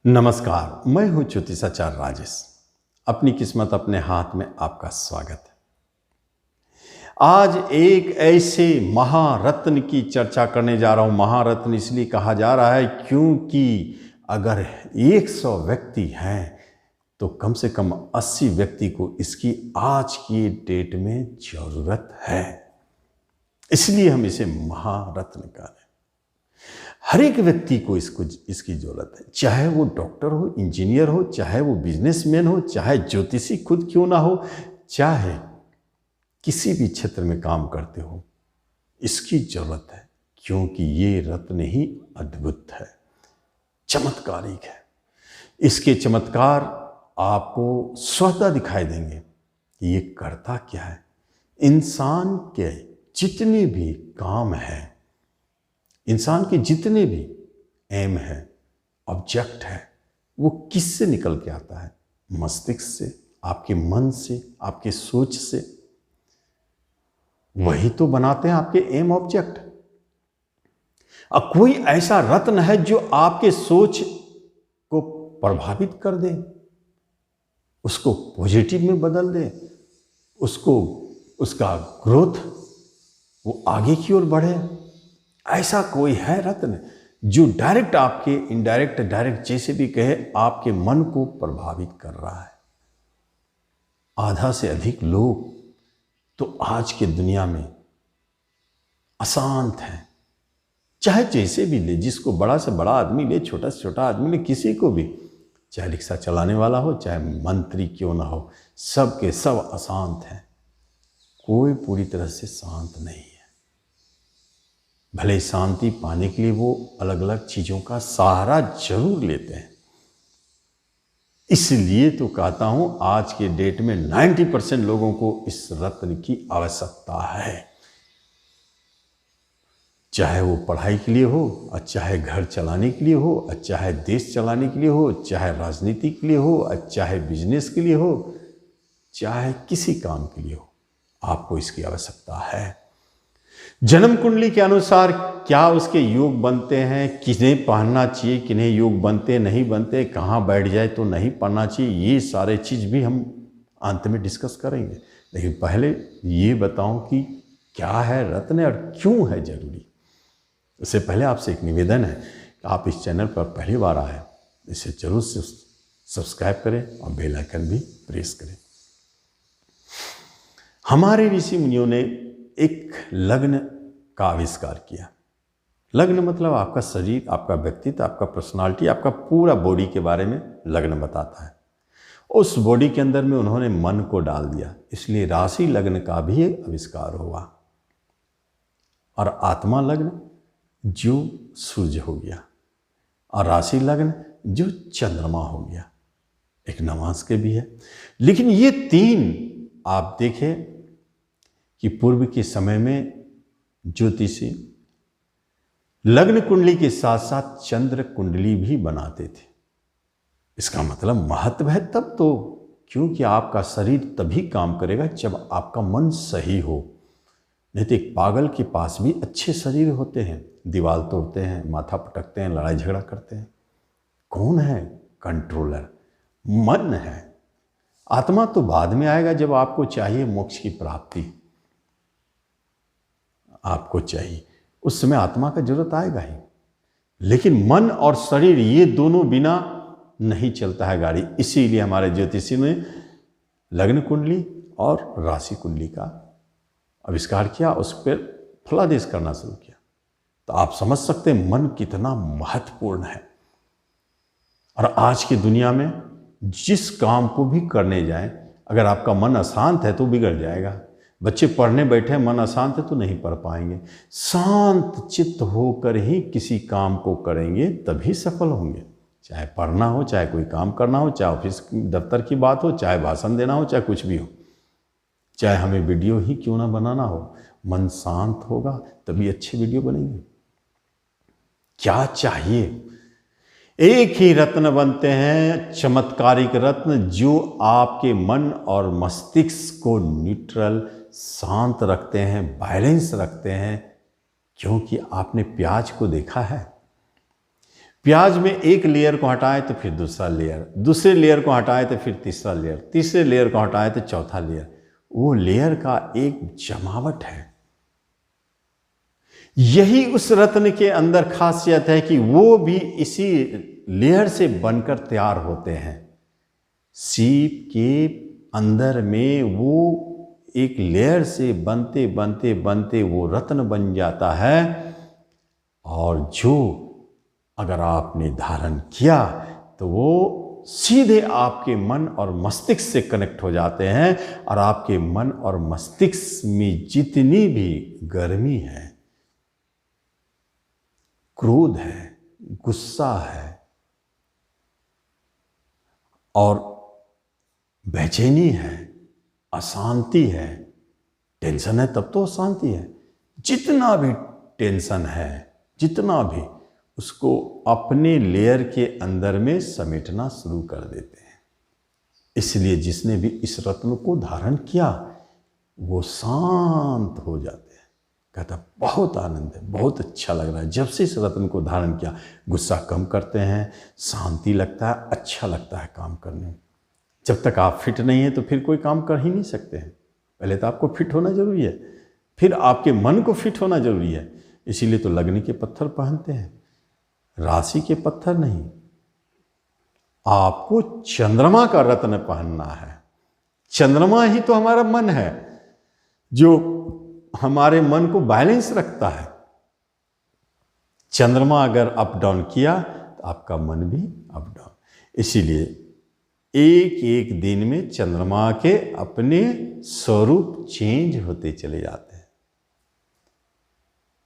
नमस्कार, मैं हूं ज्योतिषाचार्य राजेश। अपनी किस्मत अपने हाथ में आपका स्वागत है। आज एक ऐसे महारत्न की चर्चा करने जा रहा हूं। महारत्न इसलिए कहा जा रहा है क्योंकि अगर 100 व्यक्ति हैं तो कम से कम 80 व्यक्ति को इसकी आज की डेट में जरूरत है। इसलिए हम इसे महारत्न कह रहे हैं। हर एक व्यक्ति को इसकी जरूरत है, चाहे वो डॉक्टर हो, इंजीनियर हो, चाहे वो बिजनेसमैन हो, चाहे ज्योतिषी खुद क्यों ना हो, चाहे किसी भी क्षेत्र में काम करते हो, इसकी जरूरत है। क्योंकि ये रत्न ही अद्भुत है, चमत्कारिक है। इसके चमत्कार आपको स्वतः दिखाई देंगे कि ये करता क्या है। इंसान के जितने भी काम हैं, इंसान के जितने भी एम है, ऑब्जेक्ट है, वो किससे निकल के आता है? मस्तिष्क से, आपके मन से, आपके सोच से। वही तो बनाते हैं आपके एम ऑब्जेक्ट। अब कोई ऐसा रत्न है जो आपके सोच को प्रभावित कर दे, उसको पॉजिटिव में बदल दे, उसको उसका ग्रोथ वो आगे की ओर बढ़े। ऐसा कोई है रत्न जो डायरेक्ट आपके, इनडायरेक्ट, डायरेक्ट जैसे भी कहे, आपके मन को प्रभावित कर रहा है। आधा से अधिक लोग तो आज के दुनिया में अशांत हैं। चाहे जैसे भी ले, जिसको बड़ा से बड़ा आदमी ले, छोटा से छोटा आदमी ले, किसी को भी, चाहे रिक्शा चलाने वाला हो, चाहे मंत्री क्यों ना हो, सब के सब अशांत हैं। कोई पूरी तरह से शांत नहीं है। भले शांति पाने के लिए वो अलग अलग चीज़ों का सहारा जरूर लेते हैं। इसलिए तो कहता हूं, आज के डेट में 90% लोगों को इस रत्न की आवश्यकता है। चाहे वो पढ़ाई के लिए हो, और चाहे घर चलाने के लिए हो, और चाहे देश चलाने के लिए हो, चाहे राजनीति के लिए हो, और चाहे बिजनेस के लिए हो, चाहे किसी काम के लिए हो, आपको इसकी आवश्यकता है। जन्म कुंडली के अनुसार क्या उसके योग बनते हैं, किन्हें पहनना चाहिए, किन्हें योग बनते नहीं बनते, कहाँ बैठ जाए तो नहीं पढ़ना चाहिए, ये सारे चीज़ भी हम अंत में डिस्कस करेंगे। लेकिन पहले ये बताऊं कि क्या है रत्न और क्यों है जरूरी। उससे पहले आपसे एक निवेदन है कि आप इस चैनल पर पहली बार आए, इसे जरूर से सब्सक्राइब करें और बेल आइकन भी प्रेस करें। हमारे ऋषि मुनियों ने एक लग्न का आविष्कार किया। लग्न मतलब आपका शरीर, आपका व्यक्तित्व, आपका पर्सनालिटी, आपका पूरा बॉडी के बारे में लग्न बताता है। उस बॉडी के अंदर में उन्होंने मन को डाल दिया, इसलिए राशि लग्न का भी आविष्कार हुआ। और आत्मा लग्न जो सूर्य हो गया, और राशि लग्न जो चंद्रमा हो गया। एक नमाज के भी है। लेकिन ये तीन आप देखें कि पूर्व के समय में ज्योतिषी लग्न कुंडली के साथ साथ चंद्र कुंडली भी बनाते थे। इसका मतलब महत्व है तब तो, क्योंकि आपका शरीर तभी काम करेगा जब आपका मन सही हो। नहीं तो एक पागल के पास भी अच्छे शरीर होते हैं, दीवार तोड़ते हैं, माथा पटकते हैं, लड़ाई झगड़ा करते हैं। कौन है कंट्रोलर? मन है। आत्मा तो बाद में आएगा, जब आपको चाहिए मोक्ष की प्राप्ति, आपको चाहिए, उस समय आत्मा का जरूरत आएगा ही। लेकिन मन और शरीर ये दोनों बिना नहीं चलता है गाड़ी। इसीलिए हमारे ज्योतिषी ने लग्न कुंडली और राशि कुंडली का आविष्कार किया, उस पर फलादेश करना शुरू किया। तो आप समझ सकते हैं मन कितना महत्वपूर्ण है। और आज की दुनिया में जिस काम को भी करने जाएं, अगर आपका मन अशांत है तो बिगड़ जाएगा। बच्चे पढ़ने बैठे, मन अशांत है तो नहीं पढ़ पाएंगे। शांत चित्त होकर ही किसी काम को करेंगे तभी सफल होंगे। चाहे पढ़ना हो, चाहे कोई काम करना हो, चाहे ऑफिस दफ्तर की बात हो, चाहे भाषण देना हो, चाहे कुछ भी हो, चाहे हमें वीडियो ही क्यों ना बनाना हो, मन शांत होगा तभी अच्छे वीडियो बनेंगे। क्या चाहिए? एक ही रत्न बनते हैं, चमत्कारिक रत्न, जो आपके मन और मस्तिष्क को न्यूट्रल, शांत रखते हैं, बैलेंस रखते हैं। क्योंकि आपने प्याज को देखा है, प्याज में एक लेयर को हटाएं तो फिर दूसरा लेयर, दूसरे लेयर को हटाएं तो फिर तीसरा लेयर, तीसरे लेयर को हटाएं तो चौथा लेयर। वो लेयर का एक जमावट है। यही उस रत्न के अंदर खासियत है कि वो भी इसी लेयर से बनकर तैयार होते हैं। सीप के अंदर में वो एक लेयर से बनते बनते बनते वो रत्न बन जाता है, और जो अगर आपने धारण किया तो वो सीधे आपके मन और मस्तिष्क से कनेक्ट हो जाते हैं, और आपके मन और मस्तिष्क में जितनी भी गर्मी है, क्रोध है, गुस्सा है और बेचैनी है, अशांति है, टेंशन है, तब तो अशांति है, जितना भी टेंशन है, जितना भी, उसको अपने लेयर के अंदर में समेटना शुरू कर देते हैं। इसलिए जिसने भी इस रत्न को धारण किया वो शांत हो जाते हैं। कहता बहुत आनंद है, बहुत अच्छा लग रहा है, जब से इस रत्न को धारण किया गुस्सा कम करते हैं, शांति लगता है, अच्छा लगता है काम करने में। जब तक आप फिट नहीं हैं तो फिर कोई काम कर ही नहीं सकते हैं। पहले तो आपको फिट होना जरूरी है, फिर आपके मन को फिट होना जरूरी है। इसीलिए तो लगने के पत्थर पहनते हैं, राशि के पत्थर नहीं। आपको चंद्रमा का रत्न पहनना है। चंद्रमा ही तो हमारा मन है, जो हमारे मन को बैलेंस रखता है। चंद्रमा अगर अप डाउन किया तो आपका मन भी अप डाउन। इसीलिए एक एक दिन में चंद्रमा के अपने स्वरूप चेंज होते चले जाते हैं।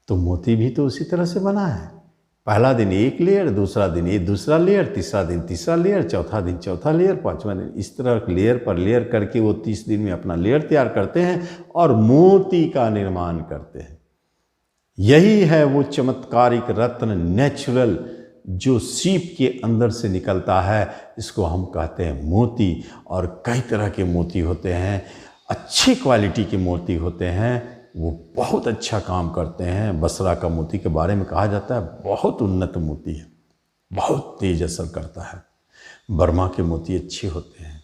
तो मोती भी तो उसी तरह से बना है। पहला दिन एक लेयर, दूसरा दिन ये दूसरा लेयर, तीसरा दिन तीसरा लेयर, चौथा दिन चौथा लेयर, पांचवा दिन, इस तरह लेयर पर लेयर करके वो 30 दिन में अपना लेयर तैयार करते हैं और मोती का निर्माण करते हैं। यही है वो चमत्कारिक रत्न, नेचुरल, जो सीप के अंदर से निकलता है। इसको हम कहते हैं मोती। और कई तरह के मोती होते हैं, अच्छी क्वालिटी के मोती होते हैं, वो बहुत अच्छा काम करते हैं। बसरा का मोती के बारे में कहा जाता है बहुत उन्नत मोती है, बहुत तेज असर करता है। बर्मा के मोती अच्छे होते हैं।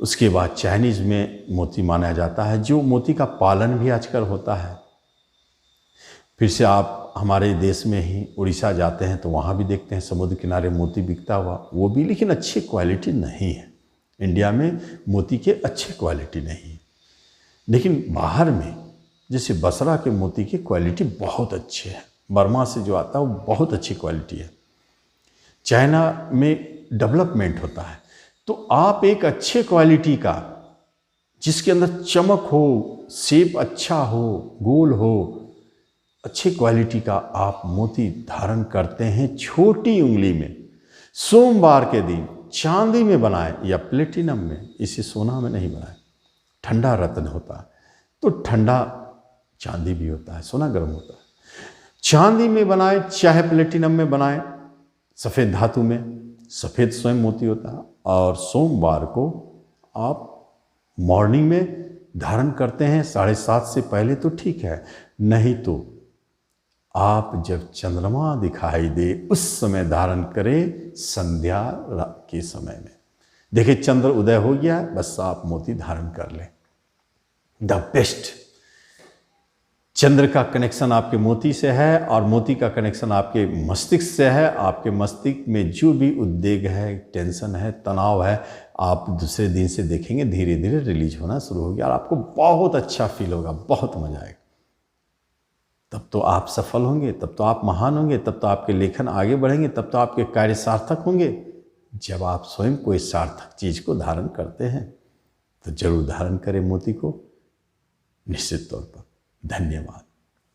उसके बाद चाइनीज़ में मोती माना जाता है, जो मोती का पालन भी आजकल होता है। फिर से आप हमारे देश में ही उड़ीसा जाते हैं तो वहाँ भी देखते हैं समुद्र किनारे मोती बिकता हुआ, वो भी, लेकिन अच्छी क्वालिटी नहीं है। इंडिया में मोती के अच्छे क्वालिटी नहीं है, लेकिन बाहर में जैसे बसरा के मोती की क्वालिटी बहुत अच्छी है। बर्मा से जो आता है वो बहुत अच्छी क्वालिटी है। चाइना में डेवलपमेंट होता है। तो आप एक अच्छे क्वालिटी का, जिसके अंदर चमक हो, शेप अच्छा हो, गोल हो, अच्छी क्वालिटी का आप मोती धारण करते हैं छोटी उंगली में। सोमवार के दिन चांदी में बनाए या प्लेटिनम में, इसे सोना में नहीं बनाए। ठंडा रत्न होता है तो ठंडा चांदी भी होता है, सोना गर्म होता है। चांदी में बनाए चाहे प्लेटिनम में बनाए, सफ़ेद धातु में सफ़ेद स्वयं मोती होता है। और सोमवार को आप मॉर्निंग में धारण करते हैं 7:30 से पहले तो ठीक है, नहीं तो आप जब चंद्रमा दिखाई दे उस समय धारण करें, संध्या के समय में। देखिए चंद्र उदय हो गया, बस आप मोती धारण कर लें। The best. चंद्र का कनेक्शन आपके मोती से है और मोती का कनेक्शन आपके मस्तिष्क से है। आपके मस्तिष्क में जो भी उद्वेग है, टेंशन है, तनाव है, आप दूसरे दिन से देखेंगे धीरे धीरे रिलीज होना शुरू हो गया और आपको बहुत अच्छा फील होगा, बहुत मजा आएगा। तब तो आप सफल होंगे, तब तो आप महान होंगे, तब तो आपके लेखन आगे बढ़ेंगे, तब तो आपके कार्य सार्थक होंगे। जब आप स्वयं कोई सार्थक चीज़ को धारण करते हैं तो जरूर धारण करें मोती को, निश्चित तौर पर। धन्यवाद।